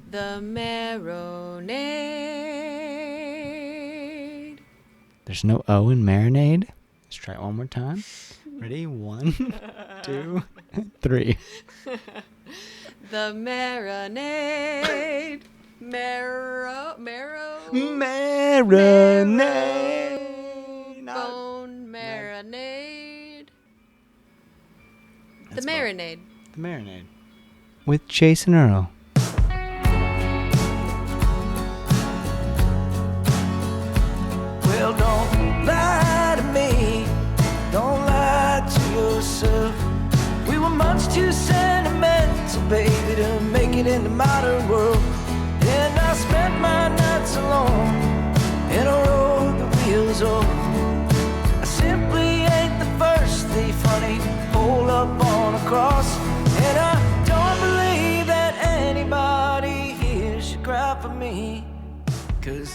The Marinade. There's no O in Marinade. Let's try it one more time. Ready? 1, 2, 3. The Marinade. Marinade. Bone marinade. That's The Marinade. The Marinade. With Jason Earle. Well, don't lie to me, don't lie to yourself. We were much too sentimental, baby, to make it in the modern world. And I spent my nights alone in a road the wheels off. I simply ain't the first thief, honey, pulled up on a cross. And I don't believe that anybody here should cry for me.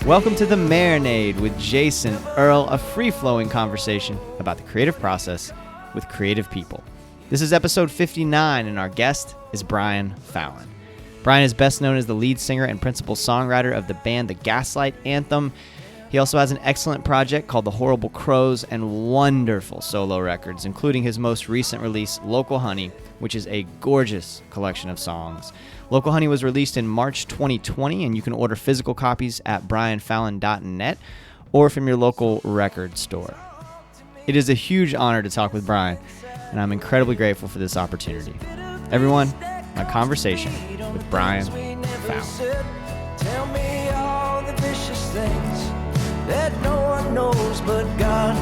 Welcome to The Marinade with Jason Earle, a free-flowing conversation about the creative process with creative people. This is episode 59, and our guest is Brian Fallon. Brian is best known as the lead singer and principal songwriter of the band The Gaslight Anthem. He also has an excellent project called The Horrible Crows and wonderful solo records, including his most recent release, Local Honey, which is a gorgeous collection of songs. Local Honey was released in March 2020, and you can order physical copies at brianfallon.net or from your local record store. It is a huge honor to talk with Brian, and I'm incredibly grateful for this opportunity. Everyone, my conversation with Brian Fallon. Tell me all the vicious things that no one knows but God.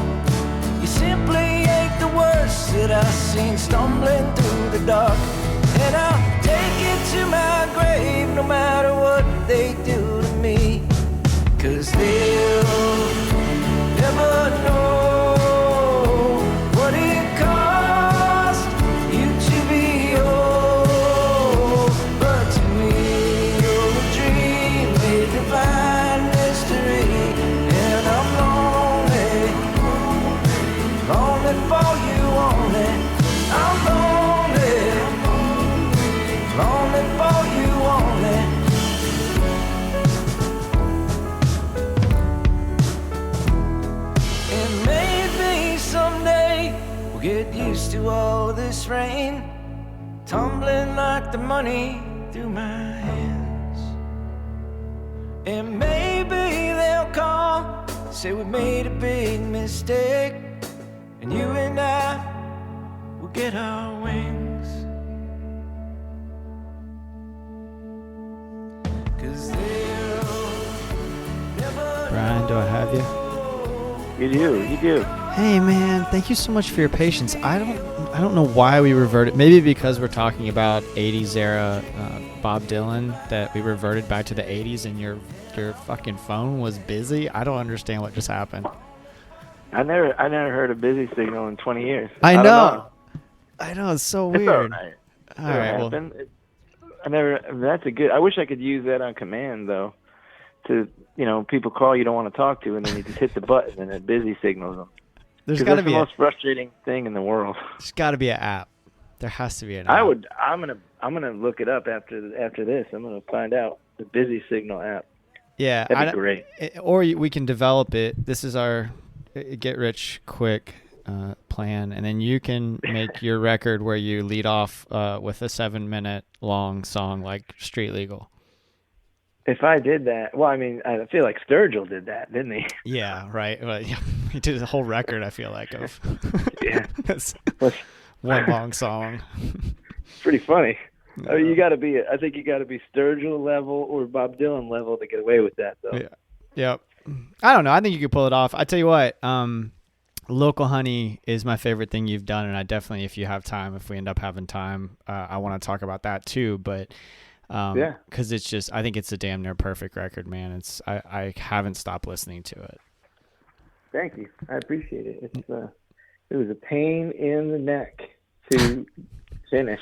You simply ain't the worst that I've seen stumbling through the dark. And I'll take it to my grave no matter what they do to me. 'Cause they'll never know what it cost you to be old. But to me, you're a dream, a divine mystery. And I'm lonely, lonely for you only. I'm lonely, lonely for you only. And maybe someday we'll get used to all this rain, tumbling like the money through my hands. And maybe they'll call, say we made a big mistake, and you and I will get our wings. 'Cause they'll never Brian, do I have you? You do. Hey man, thank you so much for your patience. I don't know why we reverted. Maybe because we're talking about 80s era Bob Dylan that we reverted back to the 80s and your fucking phone was busy. I don't understand what just happened. I never heard a busy signal in 20 years. I don't know. I know, it's so It's weird. all right. All right, well, That's a good. I wish I could use that on command though. To people call you don't want to talk to, and then you just hit the button and it busy signals them. there's got to That's be the most frustrating thing in the world. there's got to be an app. There has to be an app. I'm gonna look it up after this. I'm gonna find out the busy signal app. Yeah, That'd be great. Or we can develop it. This is our get rich quick plan, and then you can make your record where you lead off with a 7-minute long song like Street Legal. If I did that, well, I mean, I feel like Sturgill did that, didn't he? Yeah, right. Well, yeah, he did a whole record, I feel like, of Yeah. that's Well, one long song. pretty funny. I mean, I think you got to be Sturgill level or Bob Dylan level to get away with that, though. Yeah. Yep. I don't know. I think you could pull it off. I tell you what, Local Honey is my favorite thing you've done, and I definitely, if you have time, if we end up having time, I want to talk about that too. But Yeah. because it's just, I think it's a damn near perfect record, man. I haven't stopped listening to it. Thank you. I appreciate it. It was a pain in the neck to finish.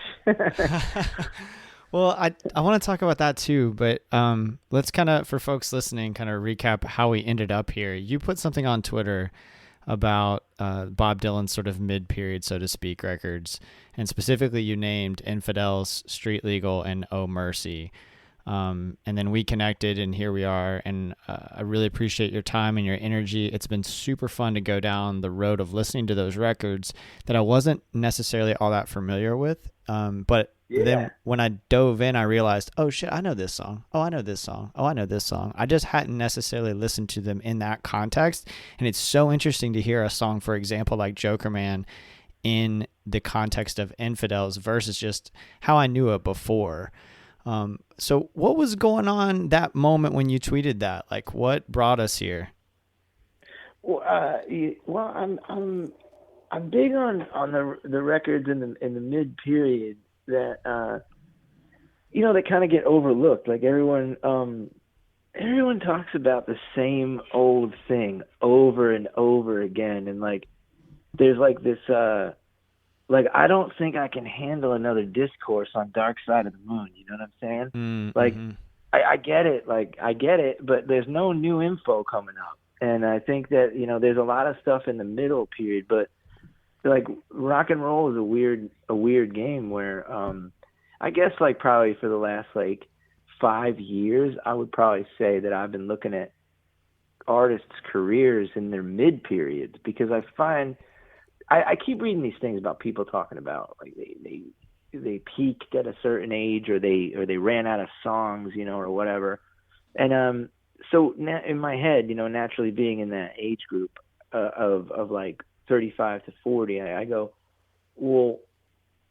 Well, I want to talk about that too, but let's kind of, for folks listening, kind of recap how we ended up here. You put something on Twitter about Bob Dylan's sort of mid-period, so to speak, records, and specifically you named Infidels, Street Legal, and Oh Mercy. And then we connected, and here we are. And I really appreciate your time and your energy. It's been super fun to go down the road of listening to those records that I wasn't necessarily all that familiar with. But then when I dove in, I realized, oh shit, I know this song. Oh, I know this song. Oh, I know this song. I just hadn't necessarily listened to them in that context. And it's so interesting to hear a song, for example, like Joker Man in the context of Infidels versus just how I knew it before. So what was going on that moment when you tweeted that? Like, what brought us here? Well, I'm big on the records in the mid period that that kind of get overlooked. Like everyone talks about the same old thing over and over again, and like there's like this like I don't think I can handle another discourse on Dark Side of the Moon. You know what I'm saying? Mm-hmm. Like I get it. Like I get it, but there's no new info coming up, and I think that there's a lot of stuff in the middle period, but like rock and roll is a weird game where I guess like probably for the last like 5 years I would probably say that I've been looking at artists' careers in their mid periods, because I find I keep reading these things about people talking about like they peaked at a certain age or they ran out of songs, or whatever. And so in my head, naturally being in that age group of like 35 to 40, I go, well,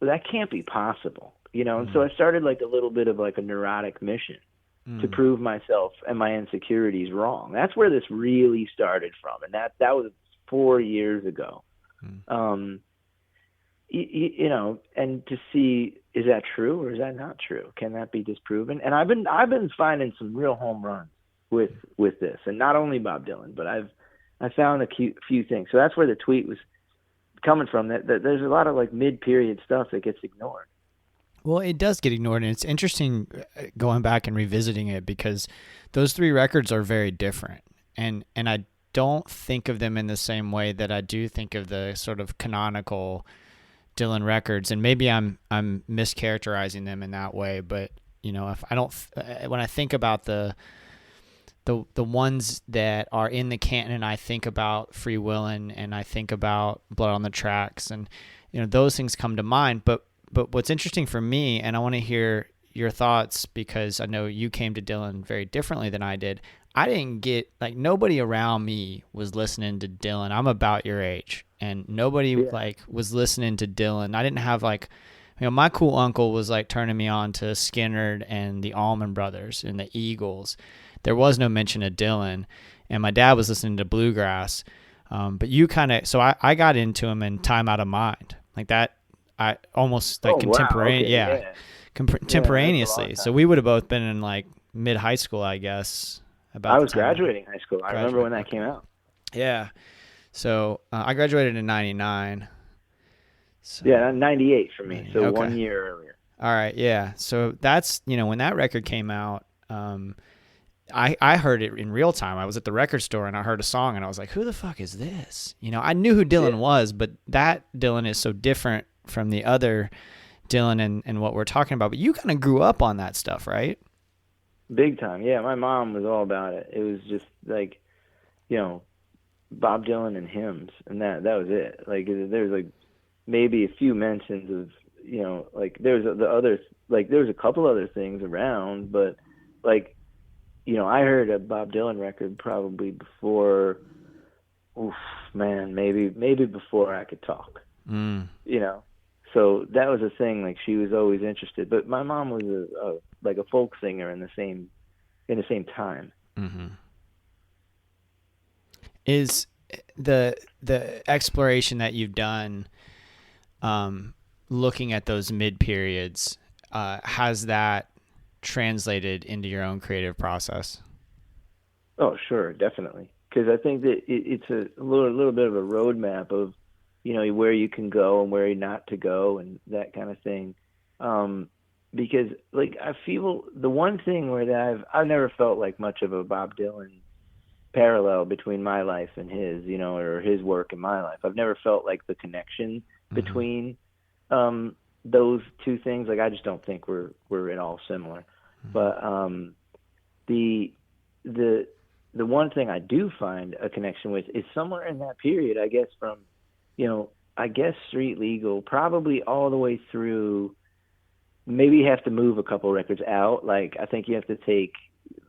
that can't be possible, And so I started like a little bit of like a neurotic mission to prove myself and my insecurities wrong. That's where this really started from, and that was 4 years ago. And to see, is that true or is that not true? Can that be disproven? And I've been finding some real home runs with this, and not only Bob Dylan, but I found a few things. So that's where the tweet was coming from, that there's a lot of like mid-period stuff that gets ignored. Well, it does get ignored, and it's interesting going back and revisiting it, because those 3 records are very different. And I don't think of them in the same way that I do think of the sort of canonical Dylan records. And maybe I'm mischaracterizing them in that way, but if I don't, when I think about the ones that are in the canon, I think about Free Willin' and I think about Blood on the Tracks, and those things come to mind. But what's interesting for me, and I want to hear your thoughts because I know you came to Dylan very differently than I did. I didn't get, like, nobody around me was listening to Dylan. I'm about your age, and nobody like was listening to Dylan. I didn't have like, my cool uncle was like turning me on to Skynyrd and the Allman Brothers and the Eagles. There was no mention of Dylan, and my dad was listening to bluegrass. But you kind of, so I got into him in Time Out of Mind, like that. I almost like contemporaneous, wow. Okay, contemporaneously. So we would have both been in like mid high school, I guess. I was graduating high school. I remember when that came out. Yeah. So I graduated in 99. So, yeah, 98 for me. So okay. 1 year earlier. All right. Yeah. So that's, when that record came out, I heard it in real time. I was at the record store and I heard a song and I was like, who the fuck is this? I knew who Dylan was, but that Dylan is so different from the other Dylan and what we're talking about. But you kind of grew up on that stuff, right? Big time. Yeah, my mom was all about it. It was just like, Bob Dylan and hymns, and that was it. Like there's like maybe a few mentions of, like there was a couple other things around, but like, I heard a Bob Dylan record probably before, maybe before I could talk. So that was a thing. Like she was always interested, but my mom was a folk singer in the same time. Mm-hmm. Is the exploration that you've done, looking at those mid periods, has that translated into your own creative process? Oh, sure, definitely. Because I think that it's a little bit of a roadmap of, where you can go and where not to go and that kind of thing. Because like I feel the one thing where that I've never felt like much of a Bob Dylan parallel between my life and his, or his work and my life. I've never felt like the connection between those two things. Like I just don't think we're at all similar. But the one thing I do find a connection with is somewhere in that period, I guess from, I guess Street Legal, probably all the way through. Maybe you have to move a couple records out. Like, I think you have to take,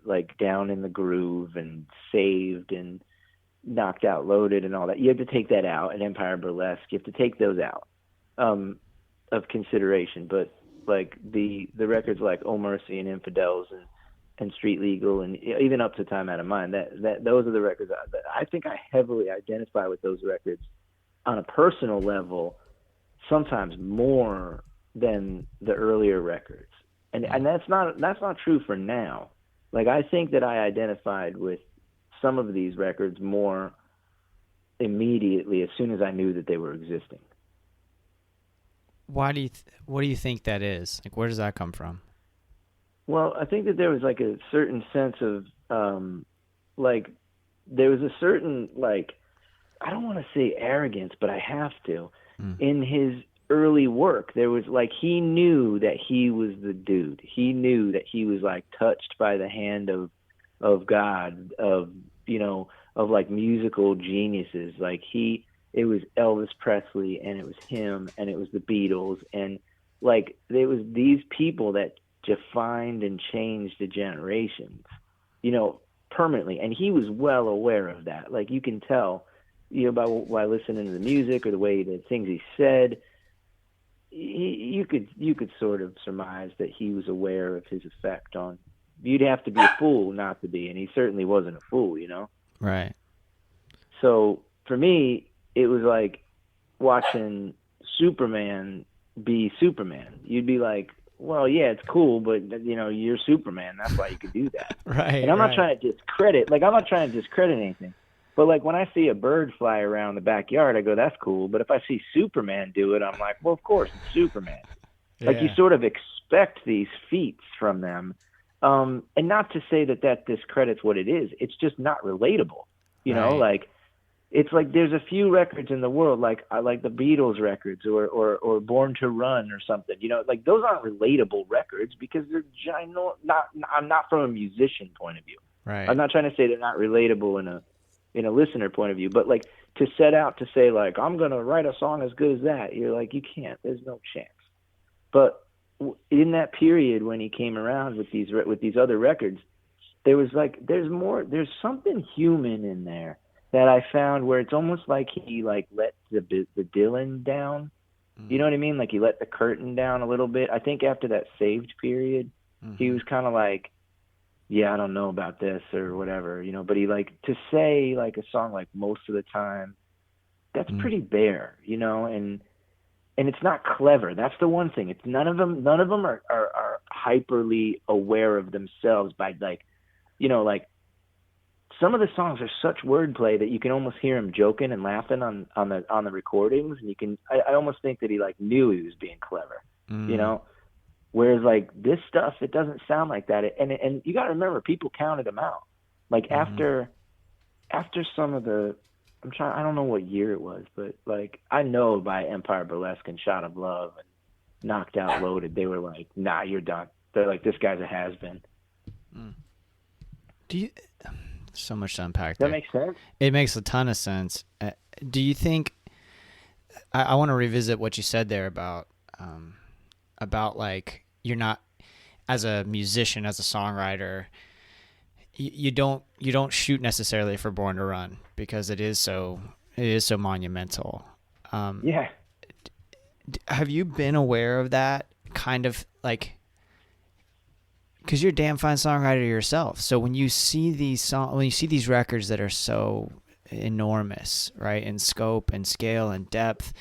like, Down in the Groove and Saved and Knocked Out Loaded and all that. You have to take that out, and Empire Burlesque. You have to take those out of consideration. But, like, the records like Oh Mercy and Infidels and Street Legal and even up to Time Out of Mind, that those are the records that I think I heavily identify with those records on a personal level, sometimes more than the earlier records. And that's not true for now. Like, I think that I identified with some of these records more immediately as soon as I knew that they were existing. What do you think that is? Like, where does that come from? Well, I think that there was like a certain sense of like, there was a certain, like, I don't want to say arrogance, but I have to. In his early work, there was like, he knew that he was the dude. He knew that he was like touched by the hand of God, of like musical geniuses. Like, it was Elvis Presley, and it was him, and it was the Beatles, and like, there was these people that defined and changed the generations, permanently. And he was well aware of that. Like, you can tell, by listening to the music or the way the things he said, you could sort of surmise that he was aware of his effect on. You'd have to be a fool not to be, and he certainly wasn't a fool, Right. So for me, it was like watching Superman be Superman. You'd be like, well, yeah, it's cool, but you're Superman. That's why you could do that. Right. And I'm not trying to discredit. Like, I'm not trying to discredit anything. But like, when I see a bird fly around the backyard, I go, that's cool. But if I see Superman do it, I'm like, well, of course, it's Superman. Yeah. Like, you sort of expect these feats from them. And not to say that discredits what it is. It's just not relatable. Right. Like, it's like there's a few records in the world, like I like the Beatles records or Born to Run or something. Like, those aren't relatable records because they're I'm not from a musician point of view. Right. I'm not trying to say they're not relatable in a listener point of view, but like, to set out to say like, I'm gonna write a song as good as that, you're like, you can't. There's no chance. But in that period when he came around with these other records, there was like, there's something human in there that I found where it's almost like he like let the Dylan down. You know what I mean? Like, he let the curtain down a little bit. I think after that Saved period, he was kind of like, yeah, I don't know about this or whatever, but he, like, to say like a song like Most of the Time, that's pretty bare, and it's not clever. That's the one thing. It's none of them are hyperly aware of themselves by like, like, some of the songs are such wordplay that you can almost hear him joking and laughing on the recordings, and I almost think that he like knew he was being clever, Whereas like this stuff, it doesn't sound like that. And you got to remember, people counted him out. Like, after some of the, I don't know what year it was, but like, I know by Empire Burlesque and Shot of Love and Knocked Out Loaded, they were like, nah, you're done. They're like, this guy's a has-been. So much to unpack Does that there. make sense? It makes a ton of sense. Do you think, I want to revisit what you said there about like, you're not, as a musician, as a songwriter, you don't shoot necessarily for Born to Run because it is so monumental. Yeah. Have you been aware of that kind of, like, because you're a damn fine songwriter yourself. So when you see these records that are so enormous, right, in scope and scale and depth,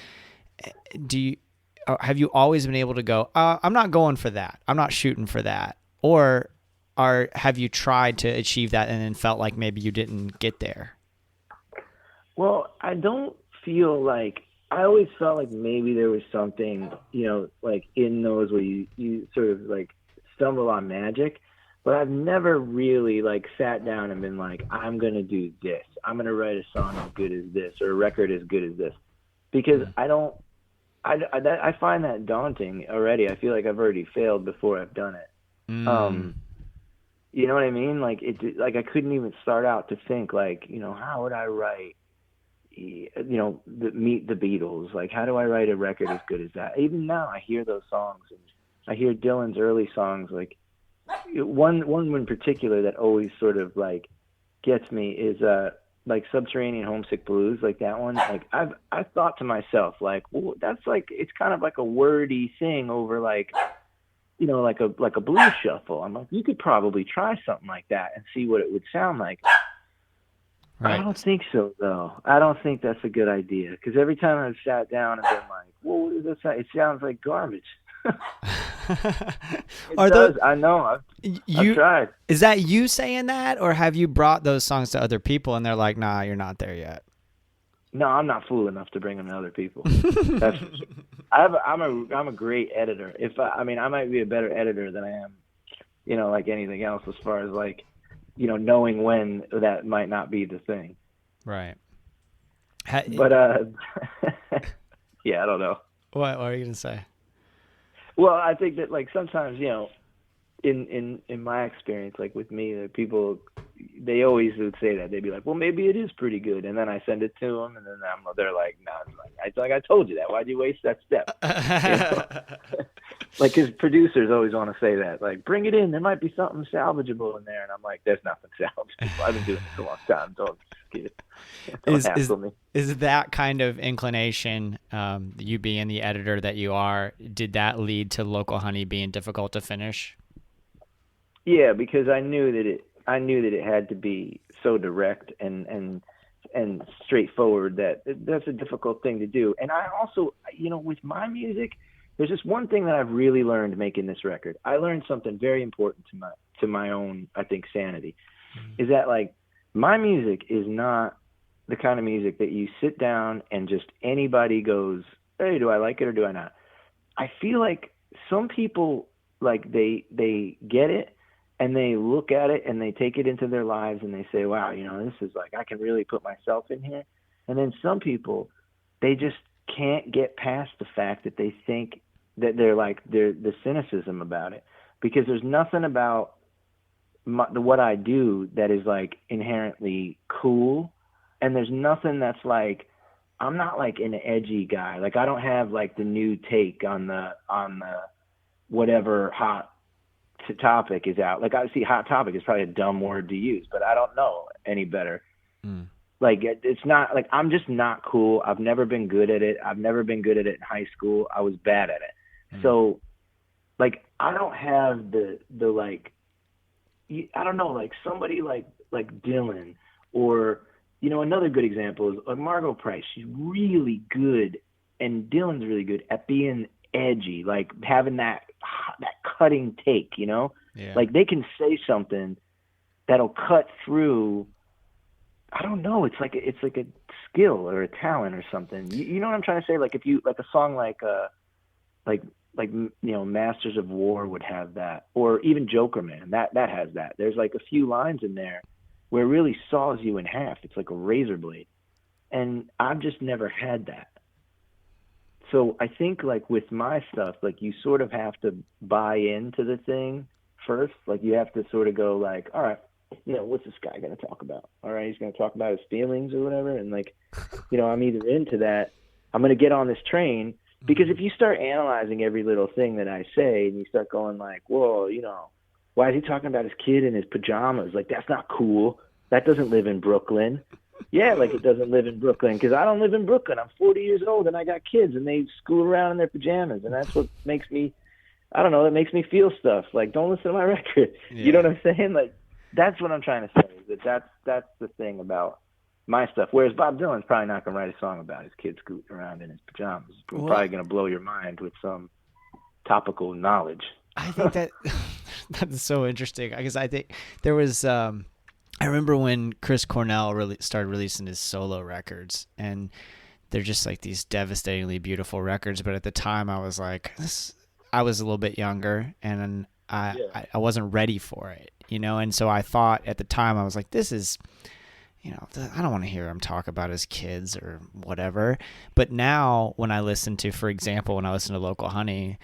have you always been able to go, I'm not going for that, I'm not shooting for that, or have you tried to achieve that and then felt like maybe you didn't get there? Well, I don't feel like, I always felt like maybe there was something, like in those where you sort of like stumble on magic, but I've never really like sat down and been like, I'm going to do this. I'm going to write a song as good as this, or a record as good as this, because I find that daunting already. I feel like I've already failed before I've done it. You know what I mean? Like like I couldn't even start out to think like, how would I write, Meet the Beatles? Like, how do I write a record as good as that? Even now I hear those songs, and I hear Dylan's early songs. Like one in particular that always sort of like gets me is like Subterranean Homesick Blues, like that one. Like I've thought to myself, like, well, that's like, it's kind of like a wordy thing over like, like a blues shuffle. I'm like, you could probably try something like that and see what it would sound like. Right. I don't think so, though. I don't think that's a good idea, because every time I've sat down and been like, well, what does that sound? It sounds like garbage. I know. I've tried. Is that you saying that, or have you brought those songs to other people and they're like, nah, you're not there yet? No, I'm not fool enough to bring them to other people. That's, I'm a great editor. I might be a better editor than I am, like anything else, as far as like, knowing when that might not be the thing. Right. But yeah, I don't know. What are you gonna say? Well, I think that like sometimes, in my experience, like with me, the people, they always would say that. They'd be like, well, maybe it is pretty good, and then I send it to them, and then they're like, no, I told you that. Why'd you waste that step? Like his producers always want to say that, like, bring it in. There might be something salvageable in there, and I'm like, there's nothing salvageable. I've been doing this a long time. Don't hassle me. Is that kind of inclination, you being the editor that you are, did that lead to Local Honey being difficult to finish? Yeah, because I knew that it had to be so direct and straightforward that that's a difficult thing to do. And I also, with my music, there's just one thing that I've really learned making this record. I learned something very important to my own, I think, sanity, is that like my music is not the kind of music that you sit down and just anybody goes, hey, do I like it or do I not? I feel like some people, like they get it and they look at it and they take it into their lives and they say, wow, this is like, I can really put myself in here. And then some people, they just can't get past the fact that they think that they're the cynicism about it, because there's nothing about what I do that is like inherently cool. And there's nothing that's like, I'm not like an edgy guy. Like I don't have like the new take on the whatever hot topic is out. Like I see hot topic is probably a dumb word to use, but I don't know any better. Like it's not like, I'm just not cool. I've never been good at it. I've never been good at it in high school. I was bad at it. So like, I don't have the like, I don't know, like somebody like Dylan, or, another good example is like Margot Price. She's really good, and Dylan's really good at being edgy, like having that cutting take, Yeah. Like they can say something that'll cut through. I don't know. It's like a skill or a talent or something. You know what I'm trying to say? Like if you like a song like Masters of War would have that, or even Joker Man, that has that. There's like a few lines in there where it really saws you in half. It's like a razor blade, and I've just never had that. So I think like with my stuff, like you sort of have to buy into the thing first. Like you have to sort of go like, all right, what's this guy going to talk about? All right, he's going to talk about his feelings or whatever. And like, I'm either into that, I'm going to get on this train, because if you start analyzing every little thing that I say and you start going like, well, why is he talking about his kid in his pajamas? Like, that's not cool. That doesn't live in Brooklyn. Yeah, like it doesn't live in Brooklyn, because I don't live in Brooklyn. I'm 40 years old and I got kids and they school around in their pajamas. And that's what makes me, I don't know, it makes me feel stuff. Like, don't listen to my record. Yeah. You know what I'm saying? Like, that's what I'm trying to say, is that's the thing about my stuff. Whereas Bob Dylan's probably not going to write a song about his kid scooting around in his pajamas. It's probably going to blow your mind with some topical knowledge. I think that's so interesting, because I think there was I remember when Chris Cornell started releasing his solo records, and they're just like these devastatingly beautiful records. But at the time, I was like, I was a little bit younger, and I wasn't ready for it, And so I thought at the time, I was like, this is, I don't want to hear him talk about his kids or whatever. But now when I listen to, for example, when I listen to Local Honey,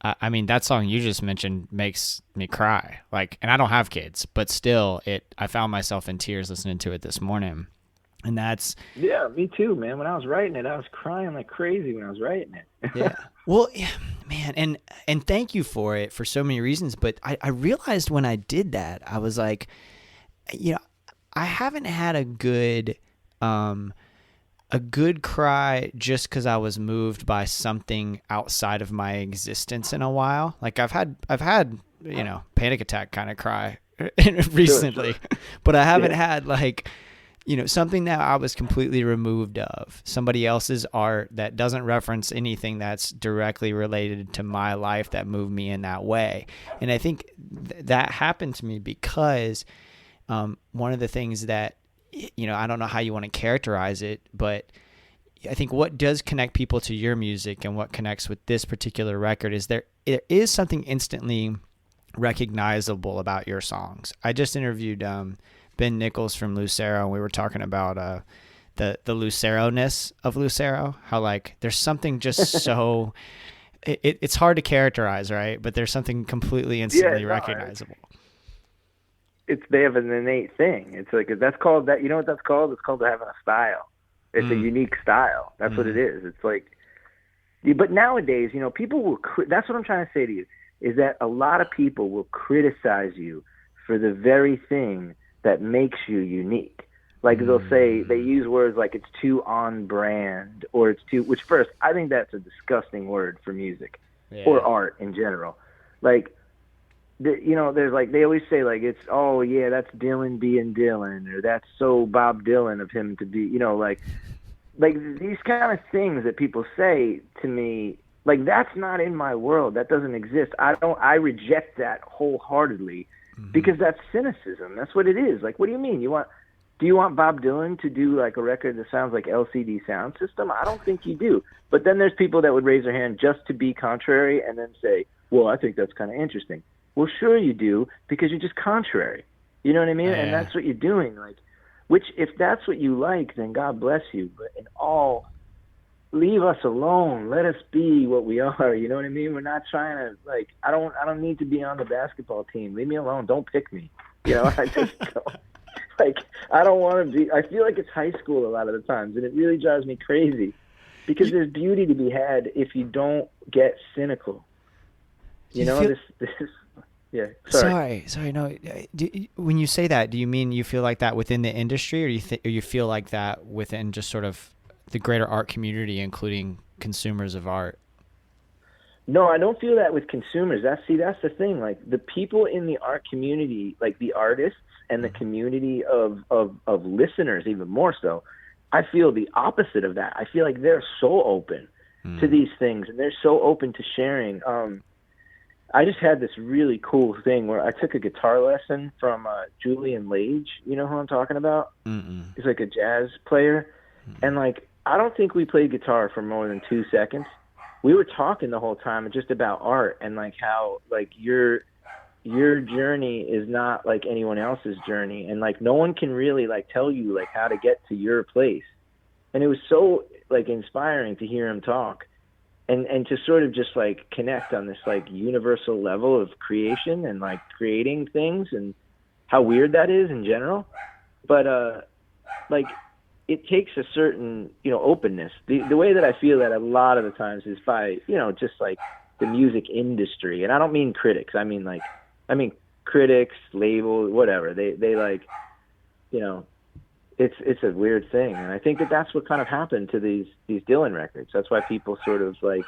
I mean, that song you just mentioned makes me cry. Like, and I don't have kids, but still, I found myself in tears listening to it this morning. And that's... Yeah, me too, man. When I was writing it, I was crying like crazy when I was writing it. Yeah. Well, yeah, man, and thank you for it for so many reasons. But I realized when I did that, I was like, I haven't had a good cry just because I was moved by something outside of my existence in a while. Like I've had panic attack kind of cry recently, sure. But I haven't had like, something that I was completely removed of, somebody else's art that doesn't reference anything that's directly related to my life that moved me in that way. And I think that happened to me because one of the things that, I don't know how you want to characterize it, but I think what does connect people to your music and what connects with this particular record is there is something instantly recognizable about your songs. I just interviewed Ben Nichols from Lucero, and we were talking about the Lucero-ness of Lucero, how like there's something just so it's hard to characterize, right? But there's something completely instantly recognizable. They have an innate thing. It's like that's called that. You know what that's called? It's called having a style. It's a unique style. That's what it is. It's like, but nowadays, people will. That's what I'm trying to say to you is that a lot of people will criticize you for the very thing that makes you unique. Like they'll say, they use words like it's too on brand or it's too. Which first, I think that's a disgusting word for music or art in general. Like. There's like they always say like it's that's Dylan being Dylan, or that's so Bob Dylan of him to be like these kind of things that people say to me, like that's not in my world, that doesn't exist. I reject that wholeheartedly because that's cynicism. That's what it is. Like, what do you mean? Do you want Bob Dylan to do like a record that sounds like LCD Sound System? I don't think you do. But then there's people that would raise their hand just to be contrary and then say, well, I think that's kind of interesting. Well, sure you do, because you're just contrary. You know what I mean? Yeah. And that's what you're doing. Like, which, if that's what you like, then God bless you. But in all, leave us alone. Let us be what we are. You know what I mean? We're not trying to like. I don't need to be on the basketball team. Leave me alone. Don't pick me. I just don't. Like, I don't want to be. I feel like it's high school a lot of the times, and it really drives me crazy because there's beauty to be had if you don't get cynical. This is. Yeah. Sorry. No. When you say that, do you mean you feel like that within the industry, or you feel like that within just sort of the greater art community, including consumers of art? No, I don't feel that with consumers. That's the thing. Like the people in the art community, like the artists and the community of listeners, even more so. I feel the opposite of that. I feel like they're so open to these things, and they're so open to sharing. I just had this really cool thing where I took a guitar lesson from Julian Lage. You know who I'm talking about? Mm-mm. He's like a jazz player. And like, I don't think we played guitar for more than 2 seconds. We were talking the whole time just about art and like how like your journey is not like anyone else's journey. And like, no one can really like tell you like how to get to your place. And it was so like inspiring to hear him talk. And to sort of just like connect on this like universal level of creation and like creating things and how weird that is in general. But like it takes a certain, openness. The way that I feel that a lot of the times is by, just like the music industry. And I don't mean critics. I mean critics, label, whatever. They like, it's a weird thing. And I think that that's what kind of happened to these Dylan records. That's why people sort of like,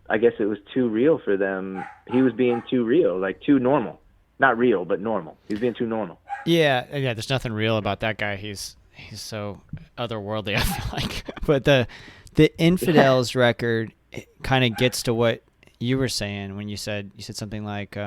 I guess it was too real for them. He was being too real, like too normal. Not real, but normal. He was being too normal. Yeah. There's nothing real about that guy. He's so otherworldly, I feel like. But the Infidels record kind of gets to what you were saying when you said something like,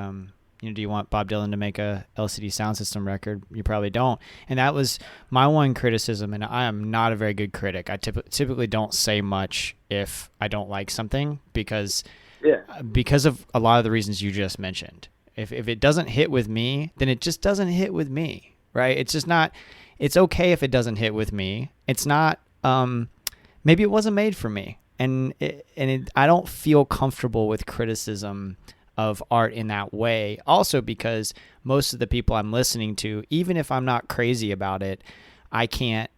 do you want Bob Dylan to make a LCD Sound System record? You probably don't. And that was my one criticism, and I am not a very good critic. I typically don't say much if I don't like something because of a lot of the reasons you just mentioned. If it doesn't hit with me, then it just doesn't hit with me, right? It's just not – it's okay if it doesn't hit with me. It's not maybe it wasn't made for me, I don't feel comfortable with criticism of art in that way. Also because most of the people I'm listening to, even if I'm not crazy about it, I can't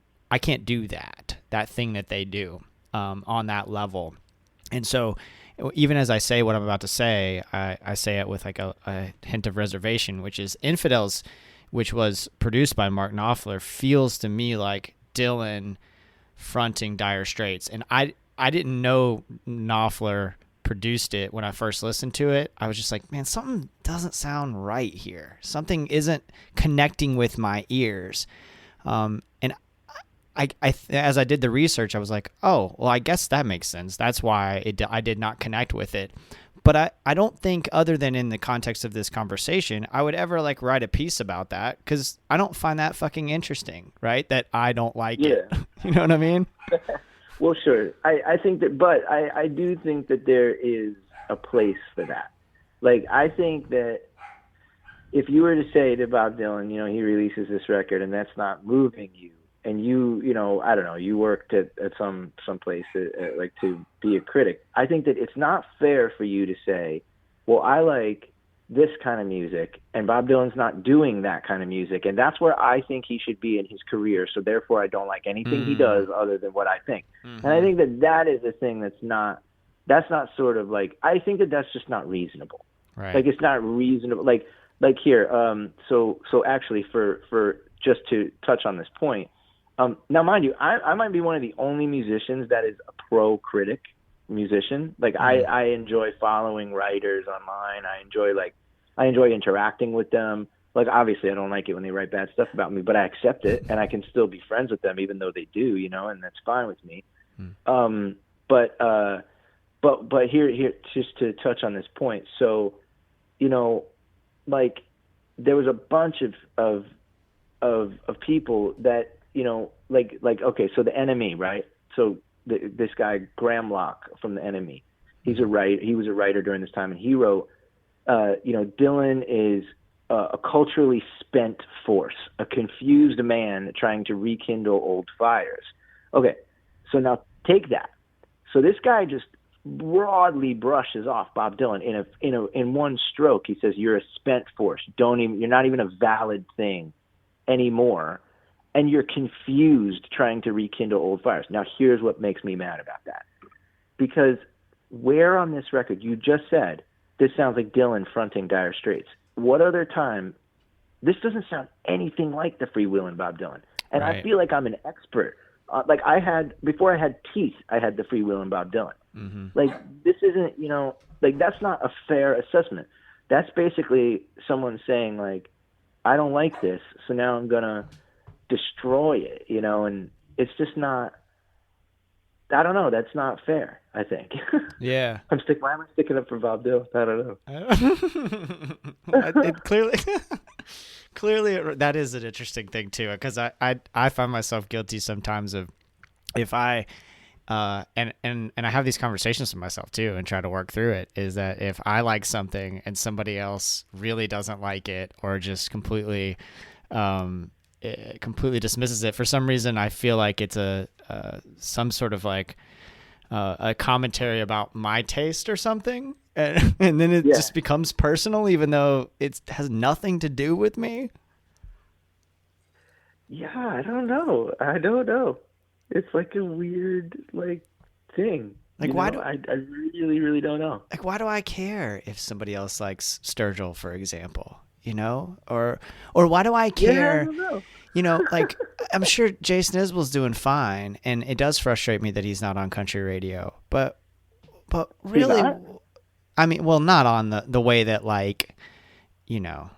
do that thing that they do on that level. And so even as I say what I'm about to say, I say it with like a hint of reservation, which is Infidels, which was produced by Mark Knopfler, feels to me like Dylan fronting Dire Straits. And I didn't know Knopfler produced it when I first listened to it. I was just like, man, something doesn't sound right here. Something isn't connecting with my ears. And I as I did the research, I was like, oh, well, I guess that makes sense. That's why I did not connect with it. But I don't think, other than in the context of this conversation, I would ever like write a piece about that, because I don't find that fucking interesting, right? That I don't like it. You know what I mean? Well, sure. I think that, but I do think that there is a place for that. Like, I think that if you were to say to Bob Dylan, he releases this record and that's not moving you, and you I don't know, you worked at some place like to be a critic, I think that it's not fair for you to say, well, I like this kind of music and Bob Dylan's not doing that kind of music, and that's where I think he should be in his career, so therefore I don't like anything he does other than what I think. And I think that is a thing that's not sort of like, I think that that's just not reasonable. Right. Like, it's not reasonable. Like here, so actually for just to touch on this point, now, mind you, I might be one of the only musicians that is a pro-critic musician. Like, I enjoy following writers online. I enjoy interacting with them. Like, obviously, I don't like it when they write bad stuff about me, but I accept it, and I can still be friends with them even though they do, and that's fine with me. But here, just to touch on this point. So, like, there was a bunch of people that, like, okay, so the Enemy, right? So this guy, Graham Locke from the Enemy, he was a writer during this time, and he wrote, Dylan is a culturally spent force, a confused man trying to rekindle old fires. Okay, so now take that. So this guy just broadly brushes off Bob Dylan in one stroke. He says, you're a spent force. You're not even a valid thing anymore. And you're confused trying to rekindle old fires. Now, here's what makes me mad about that. Because where on this record, you just said, this sounds like Dylan fronting Dire Straits. What other time, this doesn't sound anything like the freewheeling Bob Dylan. And Right. I feel like I'm an expert. Before I had teeth, I had the freewheeling Bob Dylan. Mm-hmm. Like, this isn't, that's not a fair assessment. That's basically someone saying, like, I don't like this, so now I'm going to destroy it, and it's just not, I don't know, that's not fair, I think. Yeah. Why am I sticking up for Bob Dylan? I don't know. It clearly that is an interesting thing too, because I find myself guilty sometimes of, if I and I have these conversations with myself too and try to work through it, is that if I like something and somebody else really doesn't like it, or just completely dismisses it for some reason, I feel like it's some sort of like a commentary about my taste or something, and then it just becomes personal, even though it has nothing to do with me. Yeah, I don't know. It's like a weird thing. Like, why I really, really don't know. Like, why do I care if somebody else likes Sturgill, for example? Or why do I care? Yeah, I don't know. Like, I'm sure Jason Isbell's doing fine, and it does frustrate me that he's not on country radio. But really, I mean, well, not on the way that, like, not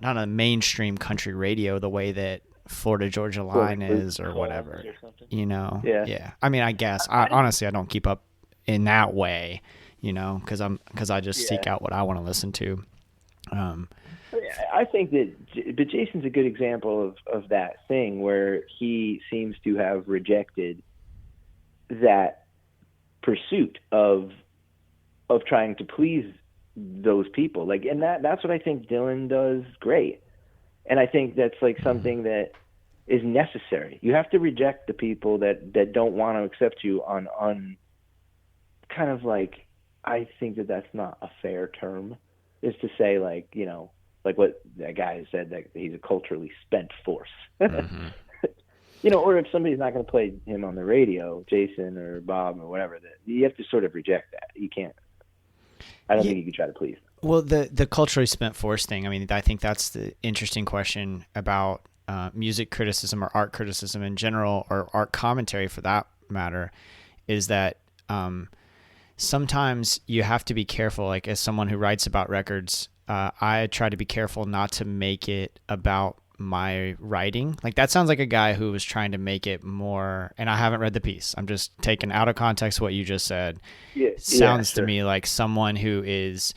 on mainstream country radio the way that Florida Georgia Line is, or whatever. Yeah. I mean, I guess honestly I don't keep up in that way, because I just seek out what I want to listen to. I think but Jason's a good example of that thing where he seems to have rejected that pursuit of trying to please those people. Like, and that's what I think Dylan does great. And I think that's like something that is necessary. You have to reject the people that don't want to accept you on kind of like, I think that that's not a fair term, is to say like, you know, like what that guy said, that he's a culturally spent force. Mm-hmm. You know, or if somebody's not going to play him on the radio, Jason or Bob or whatever, that you have to sort of reject that. You can't. I don't think you can try to please them. Well, the culturally spent force thing, I mean, I think that's the interesting question about music criticism or art criticism in general, or art commentary for that matter, is that sometimes you have to be careful. Like, as someone who writes about records, I try to be careful not to make it about my writing. Like, that sounds like a guy who was trying to make it more, and I haven't read the piece, I'm just taking out of context what you just said. Sounds to me like someone who is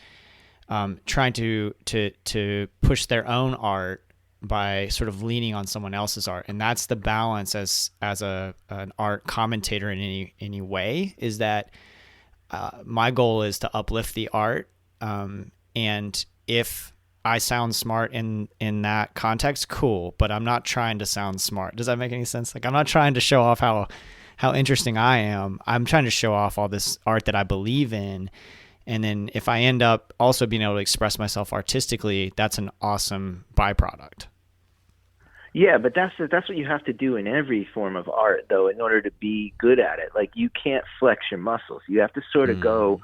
trying to push their own art by sort of leaning on someone else's art. And that's the balance as an art commentator in any way, is that my goal is to uplift the art. And if I sound smart in that context, cool, but I'm not trying to sound smart. Does that make any sense? Like, I'm not trying to show off how interesting I am. I'm trying to show off all this art that I believe in. And then if I end up also being able to express myself artistically, that's an awesome byproduct. Yeah, but that's what you have to do in every form of art, though, in order to be good at it. Like, you can't flex your muscles. You have to sort of go,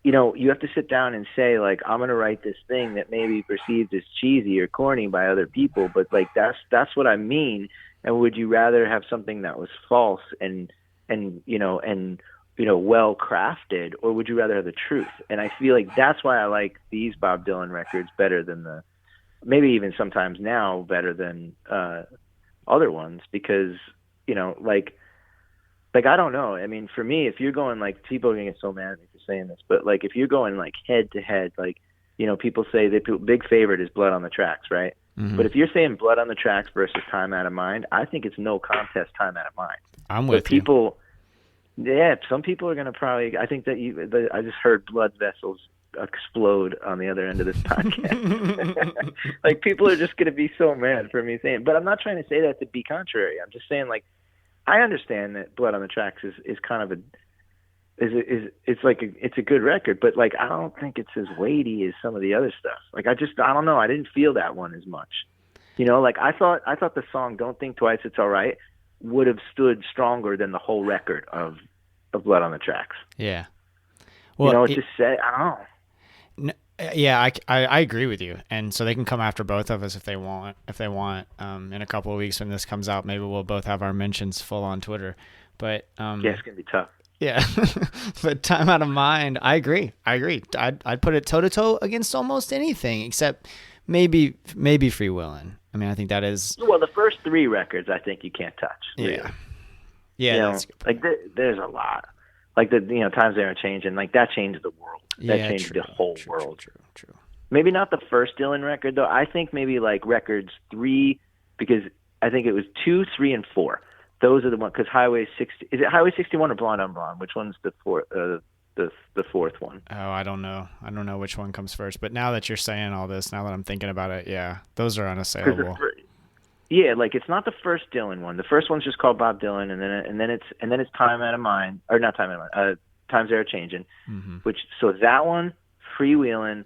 you know, you have to sit down and say, like, I'm going to write this thing that may be perceived as cheesy or corny by other people, but like, that's what I mean. And would you rather have something that was false and well crafted, or would you rather have the truth? And I feel like that's why I like these Bob Dylan records better than maybe even sometimes now better than other ones, because, you know, like I don't know. I mean, for me, if you're going, like, people are gonna get so mad at me for saying this, but like, if you're going like head to head, like, you know, people say the big favorite is Blood on the Tracks, right? Mm-hmm. But if you're saying Blood on the Tracks versus Time Out of Mind, I think it's no contest, Time Out of Mind. I'm with you. Yeah, some people are going to probably, I think that I just heard blood vessels explode on the other end of this podcast. Like, people are just going to be so mad for me saying, but I'm not trying to say that to be contrary. I'm just saying, like, I understand that Blood on the Tracks is kind of it's a good record, but like, I don't think it's as weighty as some of the other stuff. Like, I don't know. I didn't feel that one as much. You know, like, I thought the song "Don't Think Twice, It's All Right" would have stood stronger than the whole record of Blood on the Tracks. Yeah. Well, you know, just say, I don't know. Yeah, I agree with you. And so they can come after both of us if they want. In a couple of weeks when this comes out, maybe we'll both have our mentions full on Twitter. But yeah, it's gonna be tough. Yeah. But Time Out of Mind, I agree. I'd put it toe to toe against almost anything except maybe Free Willin'. I mean, I think that is, well, the first three records I think you can't touch. Really. Yeah. Yeah, you that's know, like there's a lot. Like, Times They Are Changing, like, that changed the world. That changed the whole world. True. Maybe Maybe not the first Dylan record, though. I think maybe like records 3, because I think it was 2, 3, and 4. Those are the ones, because Highway 60, is it Highway 61 or Blonde on Blonde? Which one's the fourth one? Oh, I don't know. I don't know which one comes first. But now that you're saying all this, now that I'm thinking about it, yeah, those are unassailable. Yeah, like, it's not the first Dylan one. The first one's just called Bob Dylan, and then it's Time Out of Mind, or not Time Out of Mind. Times They Are Changing, which, so that one, Freewheelin',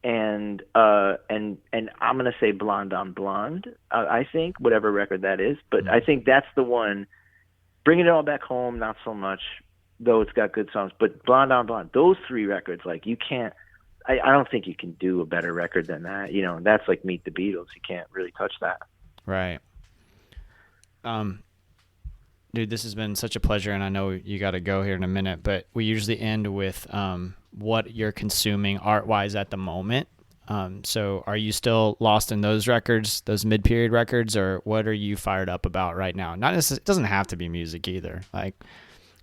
and I'm gonna say Blonde on Blonde. I think whatever record that is, but I think that's the one. Bringing It All Back Home, not so much, though it's got good songs. But Blonde on Blonde, those 3 records, like, you can't. I don't think you can do a better record than that. You know, that's like Meet the Beatles. You can't really touch that. Right. Dude, this has been such a pleasure, and I know you got to go here in a minute, but we usually end with what you're consuming art-wise at the moment. So are you still lost in those records, those mid-period records, or what are you fired up about right now? Not necessarily, it doesn't have to be music either. Like,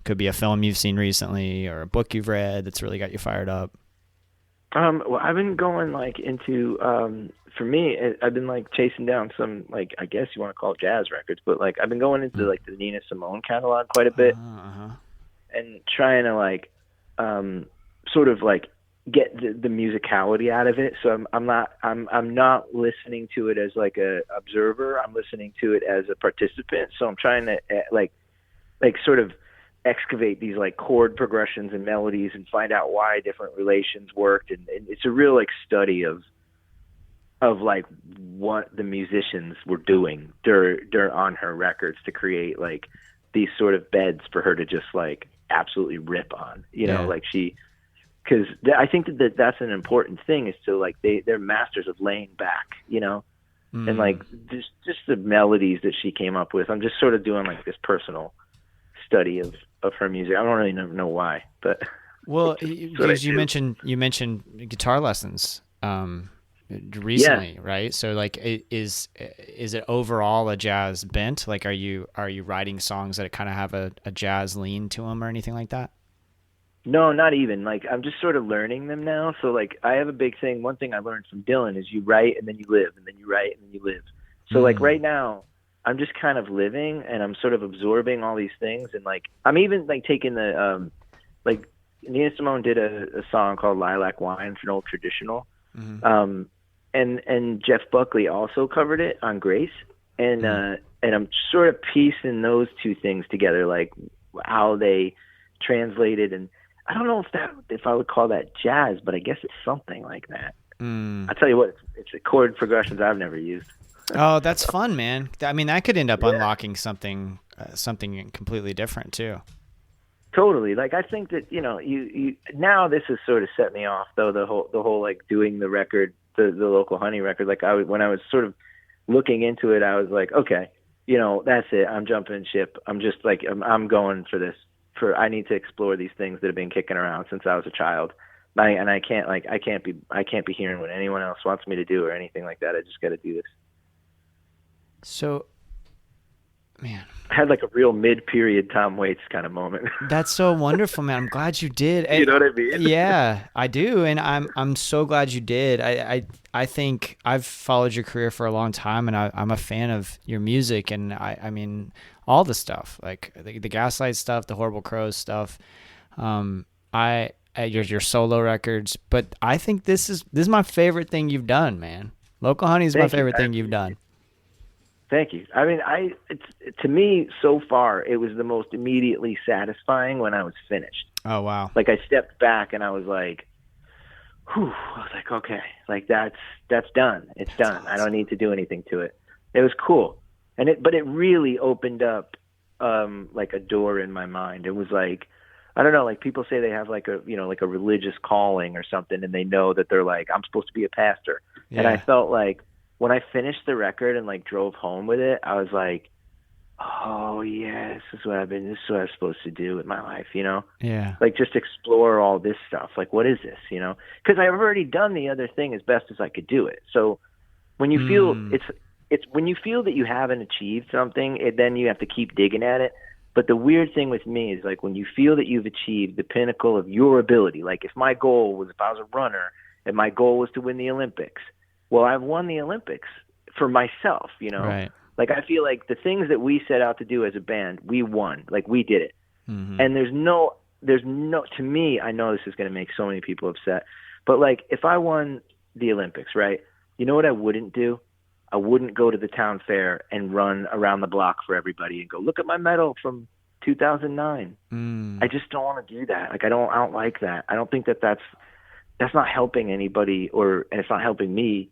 could be a film you've seen recently or a book you've read that's really got you fired up. Well, I've been going, like, into for me, I've been, like, chasing down some, like, I guess you want to call it jazz records, but, like, I've been going into like the Nina Simone catalog quite a bit, and trying to, like, sort of, like, get the musicality out of it. So I'm not listening to it as, like, a observer. I'm listening to it as a participant. So I'm trying to like sort of excavate these like chord progressions and melodies and find out why different relations worked. And it's a real like study of like what the musicians were doing on her records to create like these sort of beds for her to just like absolutely rip on, you know, like because I think that's an important thing, is to like they're masters of laying back, you know, and like just the melodies that she came up with. I'm just sort of doing like this personal study of her music. I don't really know why, but well, because you mentioned guitar lessons recently, right? So like, is it overall a jazz bent? Like, are you writing songs that kind of have a jazz lean to them or anything like that? No, not even. Like, I'm just sort of learning them now. So like, I have a big thing. One thing I learned from Dylan is you write and then you live, and then you write and then you live. So like right now, I'm just kind of living, and I'm sort of absorbing all these things. And like, I'm even like taking the like Nina Simone did a song called Lilac Wine for an old traditional. And Jeff Buckley also covered it on Grace, and I'm sort of piecing those two things together, like how they translated. And I don't know if I would call that jazz, but I guess it's something like that. I'll tell you what, it's chord progressions I've never used. Oh, that's fun, man. I mean, that could end up unlocking something completely different too. Totally. Like, I think that, you know, you now this has sort of set me off though, the whole like doing the record, the local Honey record. Like when I was sort of looking into it, I was like, okay, you know, that's it. I'm jumping ship. I'm just like, I'm going for this. I need to explore these things that have been kicking around since I was a child. I can't be hearing what anyone else wants me to do or anything like that. I just got to do this. So, man, I had like a real mid-period Tom Waits kind of moment. That's so wonderful, man. I'm glad you did. You know what I mean? Yeah, I do, and I'm so glad you did. I think I've followed your career for a long time, and I'm a fan of your music, and I mean all the stuff, like the Gaslight stuff, the Horrible Crows stuff, your solo records. But I think this is my favorite thing you've done, man. Local Honey is my favorite thing you've done. Thank you. I mean, to me, so far, it was the most immediately satisfying when I was finished. Oh, wow. Like, I stepped back and I was like, whew. I was like, okay, like that's done. It's done. Awesome. I don't need to do anything to it. It was cool. But it really opened up, like a door in my mind. It was like, I don't know, like people say they have like a religious calling or something, and they know that they're like, I'm supposed to be a pastor. Yeah. And I felt like, when I finished the record and like drove home with it, I was like, oh yeah, this is what I'm supposed to do with my life, you know? Yeah. Like just explore all this stuff. Like, what is this, you know? Because I've already done the other thing as best as I could do it. So when you feel it's when you feel that you haven't achieved something, then you have to keep digging at it. But the weird thing with me is like when you feel that you've achieved the pinnacle of your ability, like if I was a runner and my goal was to win the Olympics, well, I've won the Olympics for myself, you know? Right. Like, I feel like the things that we set out to do as a band, we won. Like, we did it. Mm-hmm. And there's no, to me, I know this is going to make so many people upset, but like, if I won the Olympics, right? You know what I wouldn't do? I wouldn't go to the town fair and run around the block for everybody and go, look at my medal from 2009. I just don't want to do that. Like, I don't like that. I don't think that's not helping anybody, and it's not helping me,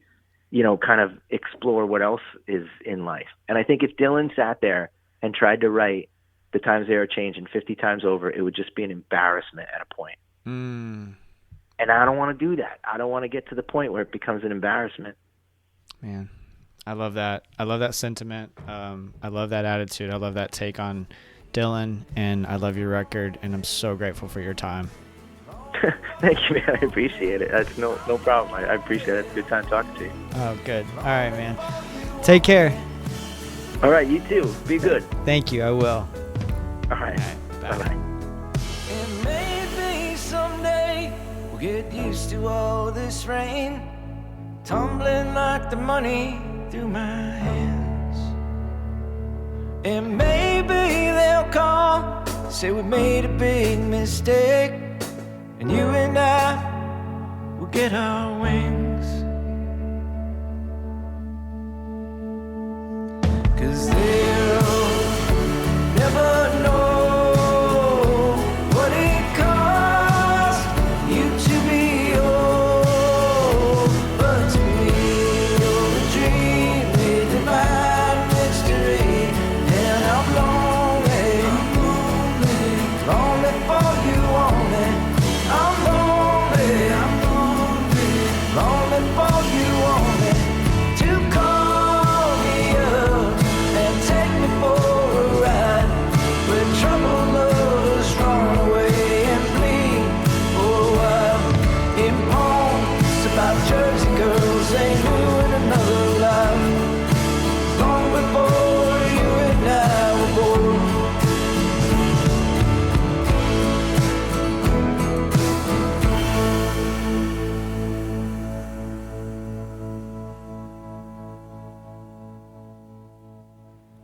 you know, kind of explore what else is in life. And I think if Dylan sat there and tried to write The Times They Are Changing 50 times over, it would just be an embarrassment at a point. And I don't want to do that. I don't want to get to the point where it becomes an embarrassment. Man, I love that. I love that sentiment. I love that attitude. I love that take on Dylan, and I love your record, and I'm so grateful for your time. Thank you, man. I appreciate it. That's no problem. I appreciate it. It's a good time talking to you. Oh, good. All right, man. Take care. All right, you too. Be good. Thank you. I will. All right. Bye-bye. And maybe someday we'll get used to all this rain tumbling like the money through my hands. And maybe they'll call, say we made a big mistake, and you and I will get our wings. 'Cause they'll never know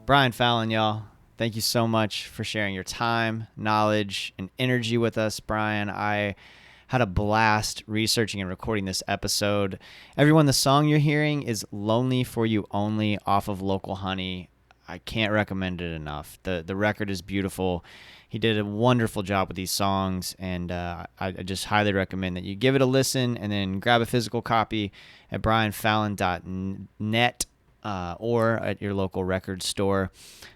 Brian Fallon, y'all. Thank you so much for sharing your time, knowledge, and energy with us, Brian. I had a blast researching and recording this episode. Everyone, the song you're hearing is Lonely for You Only off of Local Honey. I can't recommend it enough. The record is beautiful. He did a wonderful job with these songs, and I just highly recommend that you give it a listen and then grab a physical copy at brianfallon.net or at your local record store.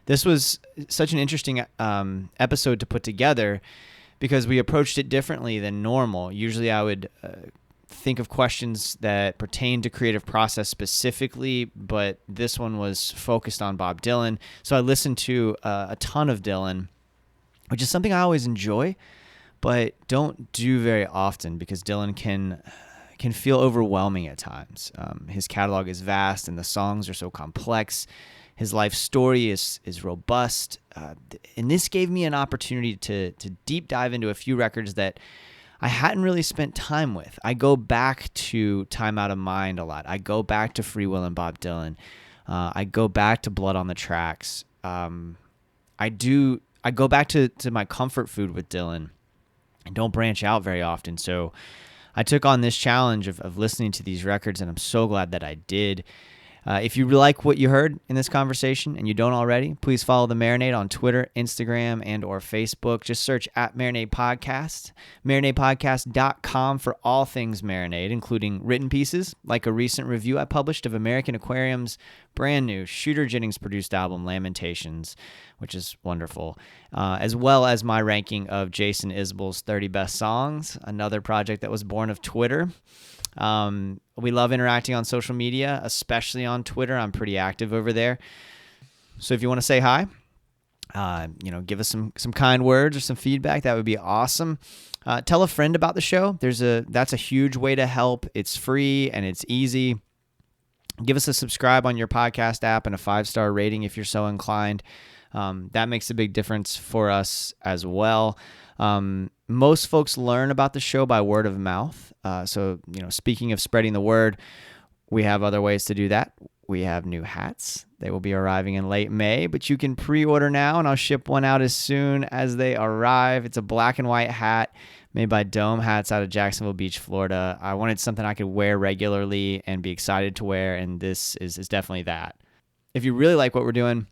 This was such an interesting episode to put together because we approached it differently than normal. Usually I would think of questions that pertain to creative process specifically, but this one was focused on Bob Dylan. So I listened to a ton of Dylan, which is something I always enjoy, but don't do very often because Dylan can feel overwhelming at times. His catalog is vast and the songs are so complex. His life story is robust. And this gave me an opportunity to deep dive into a few records that I hadn't really spent time with. I go back to Time Out of Mind a lot. I go back to Free Will and Bob Dylan. I go back to Blood on the Tracks. I go back to my comfort food with Dylan and don't branch out very often. So I took on this challenge of listening to these records, and I'm so glad that I did. If you like what you heard in this conversation and you don't already, please follow The Marinade on Twitter, Instagram, and or Facebook. Just search at Marinade Podcast, marinadepodcast.com for all things Marinade, including written pieces like a recent review I published of American Aquarium's brand new Shooter Jennings-produced album, Lamentations, which is wonderful, as well as my ranking of Jason Isbell's 30 Best Songs, another project that was born of Twitter. We love interacting on social media, especially on Twitter. I'm pretty active over there. So if you want to say hi, give us some kind words or some feedback, that would be awesome. Tell a friend about the show. That's a huge way to help. It's free and it's easy. Give us a subscribe on your podcast app and a 5-star rating if you're so inclined. That makes a big difference for us as well. Most folks learn about the show by word of mouth. So, speaking of spreading the word, we have other ways to do that. We have new hats. They will be arriving in late May, but you can pre-order now, and I'll ship one out as soon as they arrive. It's a black and white hat made by Dome Hats out of Jacksonville Beach, Florida. I wanted something I could wear regularly and be excited to wear, and this is definitely that. If you really like what we're doing,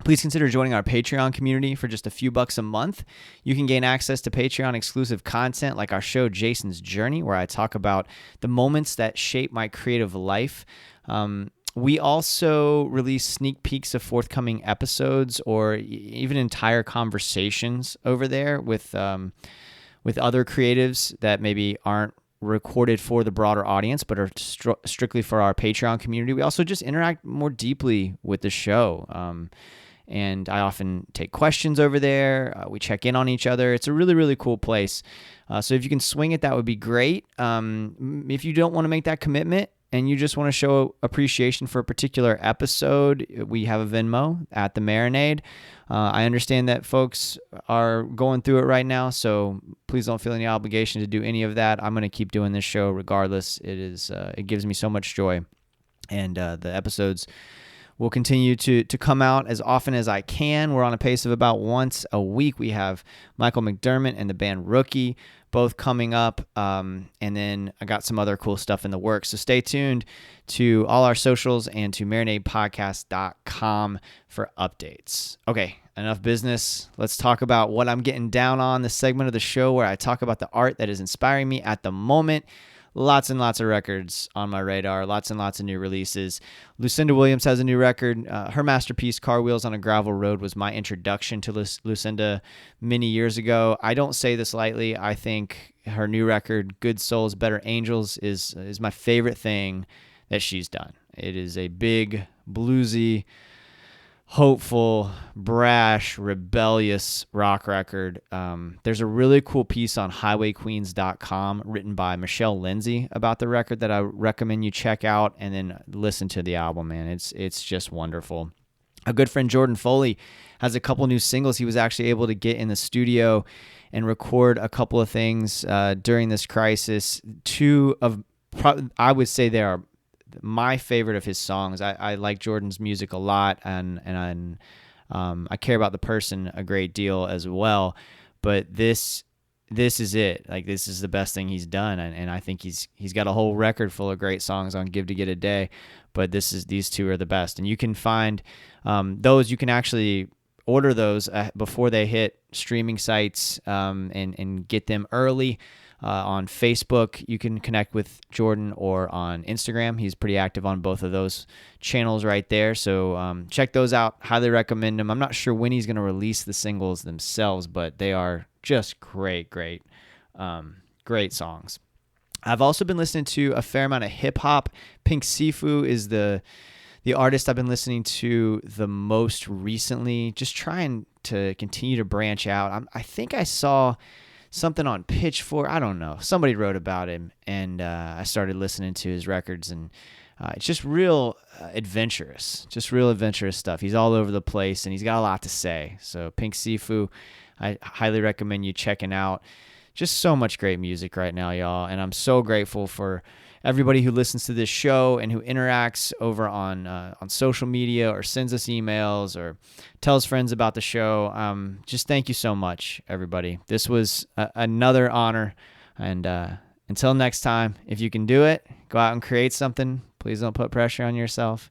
please consider joining our Patreon community for just a few bucks a month. You can gain access to Patreon exclusive content like our show Jason's Journey, where I talk about the moments that shape my creative life. We also release sneak peeks of forthcoming episodes or even entire conversations over there with other creatives that maybe aren't recorded for the broader audience, but are strictly for our Patreon community. We also just interact more deeply with the show. And I often take questions over there. We check in on each other. It's a really, really cool place. So if you can swing it, that would be great. If you don't want to make that commitment and you just want to show appreciation for a particular episode, we have a Venmo at The Marinade. I understand that folks are going through it right now, so please don't feel any obligation to do any of that. I'm going to keep doing this show regardless. It gives me so much joy. And the episodes will continue to come out as often as I can. We're on a pace of about once a week. We have Michael McDermott and the band Rookie both coming up, and then I got some other cool stuff in the works. So stay tuned to all our socials and to marinadepodcast.com for updates. Okay, enough business. Let's talk about what I'm getting down on, the segment of the show where I talk about the art that is inspiring me at the moment. Lots and lots of records on my radar, lots and lots of new releases. Lucinda Williams has a new record. Her masterpiece, Car Wheels on a Gravel Road, was my introduction to Lucinda many years ago. I don't say this lightly. I think her new record, Good Souls, Better Angels, is my favorite thing that she's done. It is a big, bluesy, hopeful, brash, rebellious rock record. There's a really cool piece on highwayqueens.com written by Michelle Lindsay about the record that I recommend you check out and then listen to the album, man. It's just wonderful. A good friend, Jordan Foley, has a couple new singles. He was actually able to get in the studio and record a couple of things during this crisis. I would say they are my favorite of his songs. I like Jordan's music a lot, and I care about the person a great deal as well. But this is it. Like, this is the best thing he's done, and I think he's got a whole record full of great songs on Give to Get a Day. But these two are the best, and you can find those. You can actually order those before they hit streaming sites, and get them early. On Facebook, you can connect with Jordan, or on Instagram. He's pretty active on both of those channels right there. So check those out. Highly recommend them. I'm not sure when he's going to release the singles themselves, but they are just great songs. I've also been listening to a fair amount of hip hop. Pink Sifu is the artist I've been listening to the most recently. Just trying to continue to branch out. I think I saw something on Pitchfork. I don't know. Somebody wrote about him, and I started listening to his records, and it's just real adventurous. Just real adventurous stuff. He's all over the place, and he's got a lot to say. So Pink Sifu, I highly recommend you checking out. Just so much great music right now, y'all, and I'm so grateful for everybody who listens to this show and who interacts over on social media, or sends us emails, or tells friends about the show. Just thank you so much, everybody. This was another honor. And until next time, if you can do it, go out and create something. Please don't put pressure on yourself.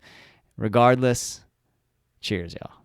Regardless, cheers, y'all.